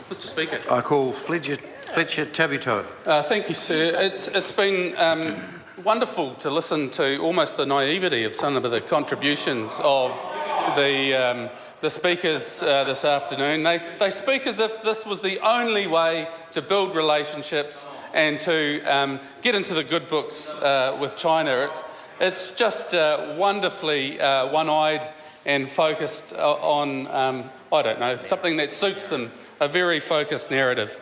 Mr. Speaker. I call Fletcher Tabutoa. Thank you, sir. It's been wonderful to listen to almost the naivety of some of the contributions of the speakers this afternoon. They speak as if this was the only way to build relationships and to get into the good books with China. It's just wonderfully one-eyed and focused on, I don't know, something that suits them, a very focused narrative.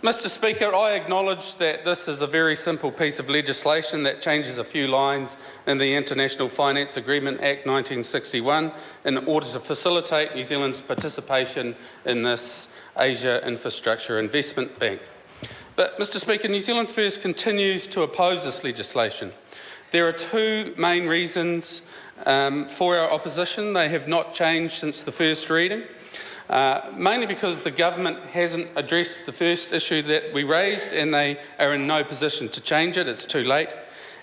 Mr. Speaker, I acknowledge that this is a very simple piece of legislation that changes a few lines in the International Finance Agreement Act 1961 in order to facilitate New Zealand's participation in this Asia Infrastructure Investment Bank. But, Mr. Speaker, New Zealand First continues to oppose this legislation. There are two main reasons for our opposition. They have not changed since the first reading. Mainly because the government hasn't addressed the first issue that we raised and they are in no position to change it. It's too late.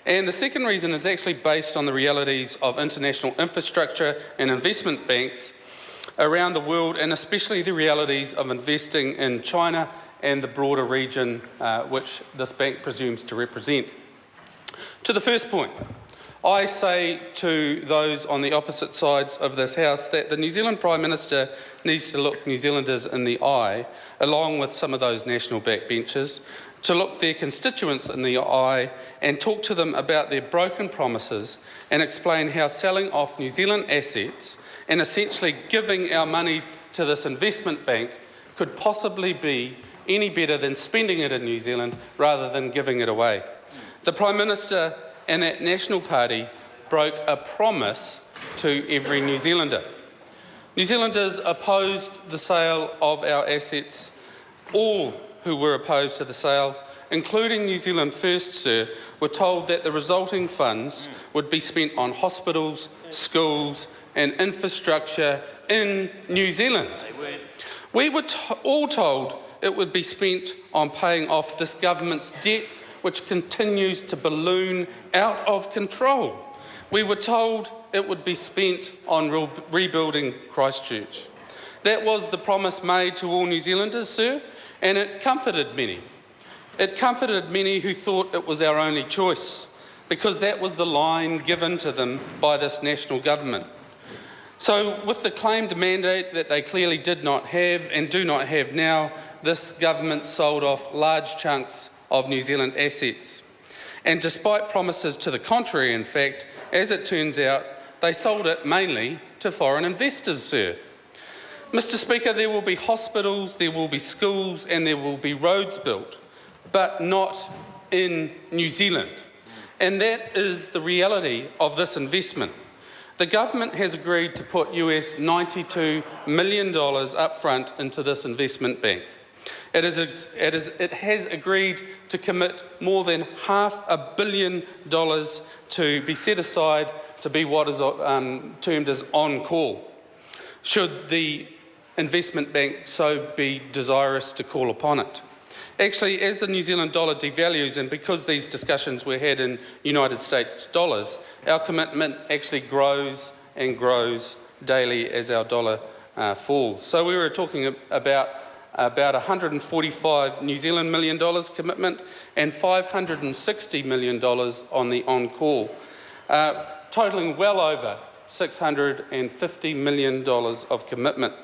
And the second reason is actually based on the realities of international infrastructure and investment banks around the world, and especially the realities of investing in China and the broader region which this bank presumes to represent. To the first point, I say to those on the opposite sides of this House that the New Zealand Prime Minister needs to look New Zealanders in the eye, along with some of those national backbenchers, to look their constituents in the eye and talk to them about their broken promises and explain how selling off New Zealand assets and essentially giving our money to this investment bank could possibly be any better than spending it in New Zealand rather than giving it away. The Prime Minister and that National Party broke a promise to every New Zealander. New Zealanders opposed the sale of our assets. All who were opposed to the sales, including New Zealand First, sir, were told that the resulting funds would be spent on hospitals, schools and infrastructure in New Zealand. We were all told it would be spent on paying off this government's debt, which continues to balloon out of control. We were told it would be spent on rebuilding Christchurch. That was the promise made to all New Zealanders, sir, and it comforted many. It comforted many who thought it was our only choice, because that was the line given to them by this national government. So, with the claimed mandate that they clearly did not have and do not have now, this government sold off large chunks of New Zealand assets. And despite promises to the contrary, in fact, as it turns out, they sold it mainly to foreign investors, sir. Mr. Speaker, there will be hospitals, there will be schools and there will be roads built, but not in New Zealand. And that is the reality of this investment. The government has agreed to put US $92 million up front into this investment bank. It has agreed to commit more than $500 million to be set aside to be what is termed as on-call, should the investment bank so be desirous to call upon it. Actually, as the New Zealand dollar devalues, and because these discussions were had in United States dollars, our commitment actually grows and grows daily as our dollar falls. So we were talking about 145 New Zealand million dollars commitment and $560 million on the on-call, totalling well over $650 million of commitment.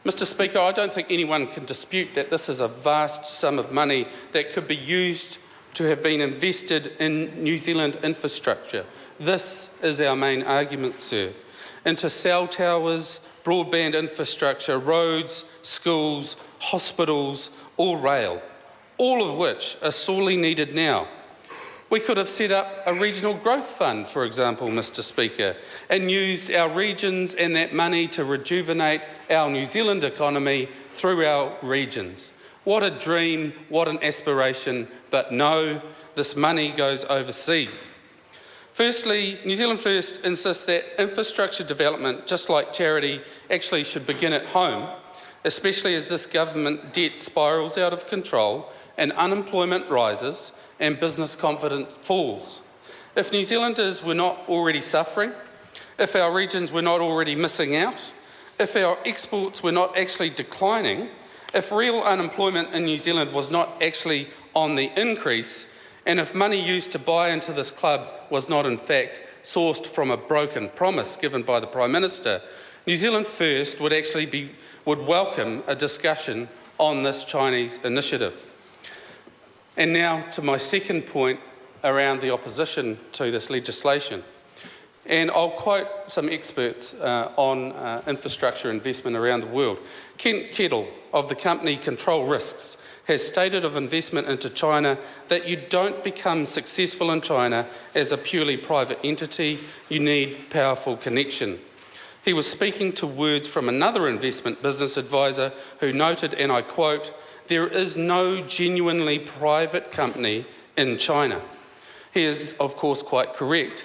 Mr. Speaker, I don't think anyone can dispute that this is a vast sum of money that could be used to have been invested in New Zealand infrastructure. This is our main argument, sir. Into cell towers, broadband infrastructure, roads, schools, hospitals, or rail, all of which are sorely needed now. We could have set up a regional growth fund, for example, Mr. Speaker, and used our regions and that money to rejuvenate our New Zealand economy through our regions. What a dream, what an aspiration, but no, this money goes overseas. Firstly, New Zealand First insists that infrastructure development, just like charity, actually should begin at home, especially as this government debt spirals out of control and unemployment rises and business confidence falls. If New Zealanders were not already suffering, if our regions were not already missing out, if our exports were not actually declining, If real unemployment in New Zealand was not actually on the increase, and if money used to buy into this club was not in fact sourced from a broken promise given by the Prime Minister, New Zealand First would welcome a discussion on this Chinese initiative. And now to my second point around the opposition to this legislation. And I'll quote some experts on infrastructure investment around the world. Kent Kettle of the company Control Risks has stated of investment into China that you don't become successful in China as a purely private entity, you need powerful connection. He was speaking to words from another investment business advisor who noted, and I quote, "There is no genuinely private company in China." He is, of course, quite correct.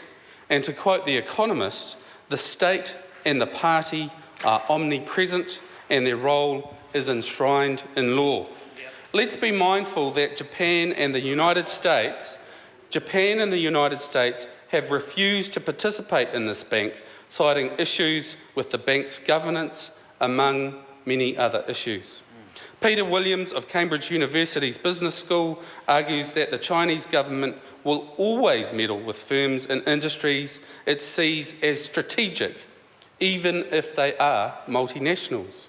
And to quote The Economist, the state and the party are omnipresent and their role is enshrined in law. Let's be mindful that Japan and the United States have refused to participate in this bank, citing issues with the bank's governance, among many other issues. Peter Williams of Cambridge University's Business School argues that the Chinese government will always meddle with firms and industries it sees as strategic, even if they are multinationals.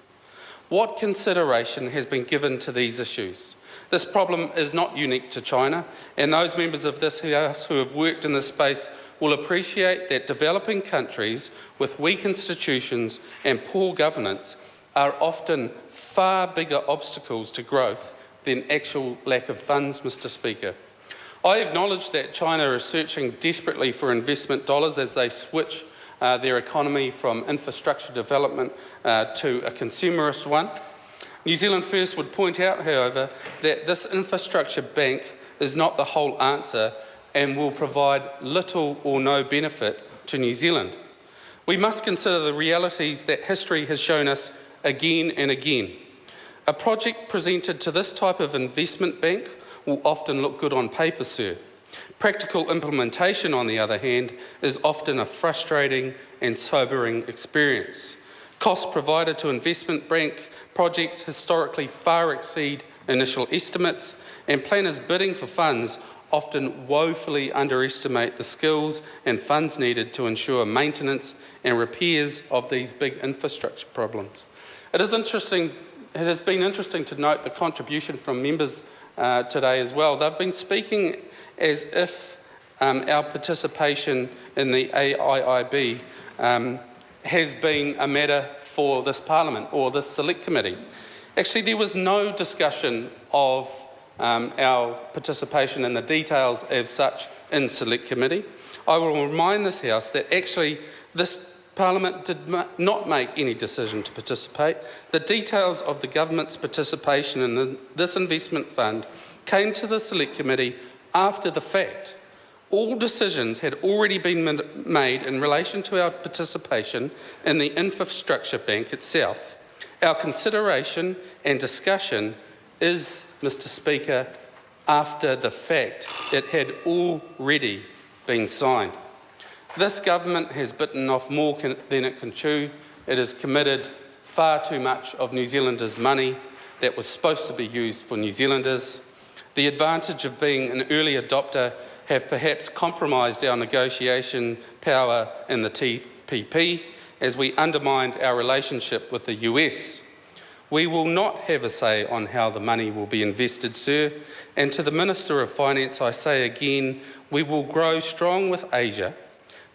What consideration has been given to these issues? This problem is not unique to China, and those members of this House who have worked in this space will appreciate that developing countries with weak institutions and poor governance are often far bigger obstacles to growth than actual lack of funds, Mr. Speaker. I acknowledge that China is searching desperately for investment dollars as they switch their economy from infrastructure development to a consumerist one. New Zealand First would point out, however, that this infrastructure bank is not the whole answer and will provide little or no benefit to New Zealand. We must consider the realities that history has shown us again and again. A project presented to this type of investment bank will often look good on paper, sir. Practical implementation, on the other hand, is often a frustrating and sobering experience. Costs provided to investment bank projects historically far exceed initial estimates, and planners bidding for funds often woefully underestimate the skills and funds needed to ensure maintenance and repairs of these big infrastructure problems. It has been interesting to note the contribution from members today as well. They've been speaking as if our participation in the AIIB has been a matter for this Parliament or this Select Committee. Actually, there was no discussion of our participation in the details as such in Select Committee. I will remind this House that actually this Parliament did not make any decision to participate. The details of the government's participation in this investment fund came to the Select Committee after the fact. All decisions had already been made in relation to our participation in the infrastructure bank itself. Our consideration and discussion is, Mr. Speaker, after the fact. It had already been signed. This government has bitten off more than it can chew. It has committed far too much of New Zealanders' money that was supposed to be used for New Zealanders. The advantage of being an early adopter have perhaps compromised our negotiation power in the TPP as we undermined our relationship with the US. We will not have a say on how the money will be invested, sir. And to the Minister of Finance, I say again, we will grow strong with Asia,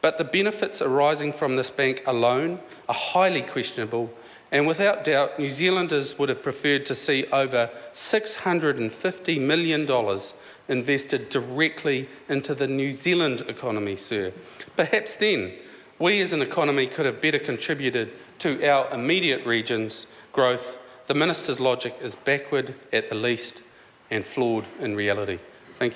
but the benefits arising from this bank alone are highly questionable, and without doubt, New Zealanders would have preferred to see over $650 million invested directly into the New Zealand economy, sir. Perhaps then, we as an economy could have better contributed to our immediate region's growth. The Minister's logic is backward at the least and flawed in reality.